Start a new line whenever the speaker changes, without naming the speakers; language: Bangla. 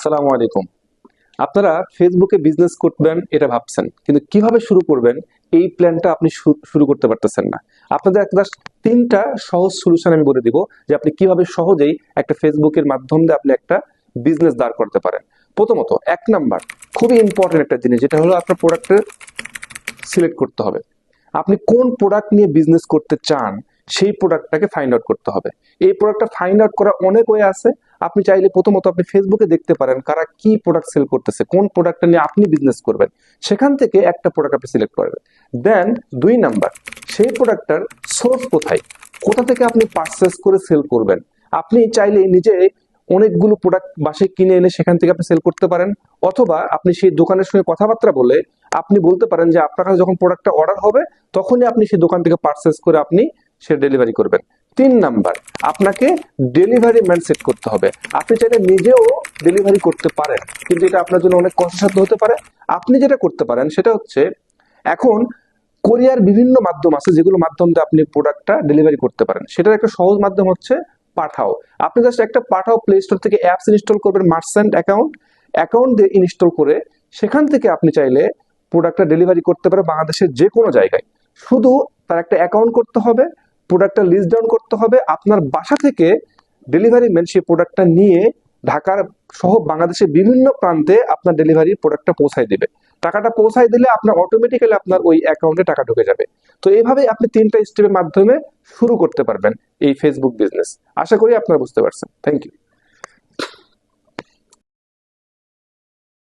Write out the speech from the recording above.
আসসালামু আলাইকুম। আপনারা ফেসবুকে বিজনেস করবেন এটা ভাবছেন, কিন্তু কিভাবে শুরু করবেন এই প্ল্যানটা আপনি শুরু করতে পারতেছেন না। আপনাদের একটা তিনটা সহজ সলিউশন আমি বলে দিব যে আপনি কিভাবে সহজেই একটা ফেসবুকের মাধ্যম দিয়ে আপনি একটা বিজনেস দাঁড় করতে পারেন। প্রথমত, এক নাম্বার খুবই ইম্পর্টেন্ট একটা জিনিস, যেটা হলো আপনার প্রোডাক্টের সিলেক্ট করতে হবে। আপনি কোন প্রোডাক্ট নিয়ে বিজনেস করতে চান সেই প্রোডাক্টটাকে ফাইন্ড আউট করতে হবে। এই প্রোডাক্টটা ফাইন্ড আউট করার অনেক ওয়ে আছে। আপনি চাইলে প্রথমত আপনি ফেসবুকে দেখতে পারেন কারা কি প্রোডাক্ট সেল করতেছে, কোন প্রোডাক্টটা নিয়ে আপনি বিজনেস করবেন, সেখান থেকে একটা প্রোডাক্ট আপনি সিলেক্ট করবেন। দেন দুই নাম্বার, সেই প্রোডাক্টটার সোর্স কোথায়, কোথা থেকে আপনি পারচেস করে সেল করবেন। আপনি চাইলে নিজে অনেকগুলো প্রোডাক্ট বাসায় কিনে এনে সেখান থেকে আপনি সেল করতে পারেন, অথবা আপনি সেই দোকানের সঙ্গে কথাবার্তা বলে আপনি বলতে পারেন যে আপনার কাছে যখন প্রোডাক্টটা অর্ডার হবে তখনই আপনি সেই দোকান থেকে পারচেস করে আপনি সে ডেলিভারি করবেন। তিন নাম্বার, আপনাকে ডেলিভারি ম্যান সেট করতে হবে। আপনি চাইলে নিজেও ডেলিভারি করতে পারেন, কিন্তু এটা আপনার জন্য অনেক কষ্টসাধ্য হতে পারে। আপনি যেটা করতে পারেন সেটা হচ্ছে, এখন কোরিয়ার বিভিন্ন মাধ্যম আছে যেগুলো মাধ্যম দিয়ে আপনি প্রোডাক্টটা ডেলিভারি করতে পারেন। সেটার একটা সহজ মাধ্যম হচ্ছে পাঠাও। আপনি জাস্ট একটা পাঠাও প্লে স্টোর থেকে অ্যাপস ইনস্টল করবেন, মার্চেন্ট অ্যাকাউন্ট দিয়ে ইনস্টল করে সেখান থেকে আপনি চাইলে প্রোডাক্টটা ডেলিভারি করতে পারে বাংলাদেশের যে কোনো জায়গায়। শুধু তার একটা অ্যাকাউন্ট করতে হবে, প্রোডাক্টটা লিস্ট ডাউন করতে হবে, আপনার বাসা থেকে ডেলিভারি ম্যান সেই প্রোডাক্টটা নিয়ে ঢাকার সহ বাংলাদেশের বিভিন্ন প্রান্তে আপনার ডেলিভারি প্রোডাক্টটা পৌঁছায় দিবে। টাকাটা পৌঁছায় দিলে আপনার অটোমেটিক্যালি আপনার ওই অ্যাকাউন্টে টাকা ঢুকে যাবে। তো এইভাবে আপনি তিনটা স্টেপের মাধ্যমে শুরু করতে পারবেন এই ফেসবুক বিজনেস। আশা করি আপনারা বুঝতে পারছেন। Thank you.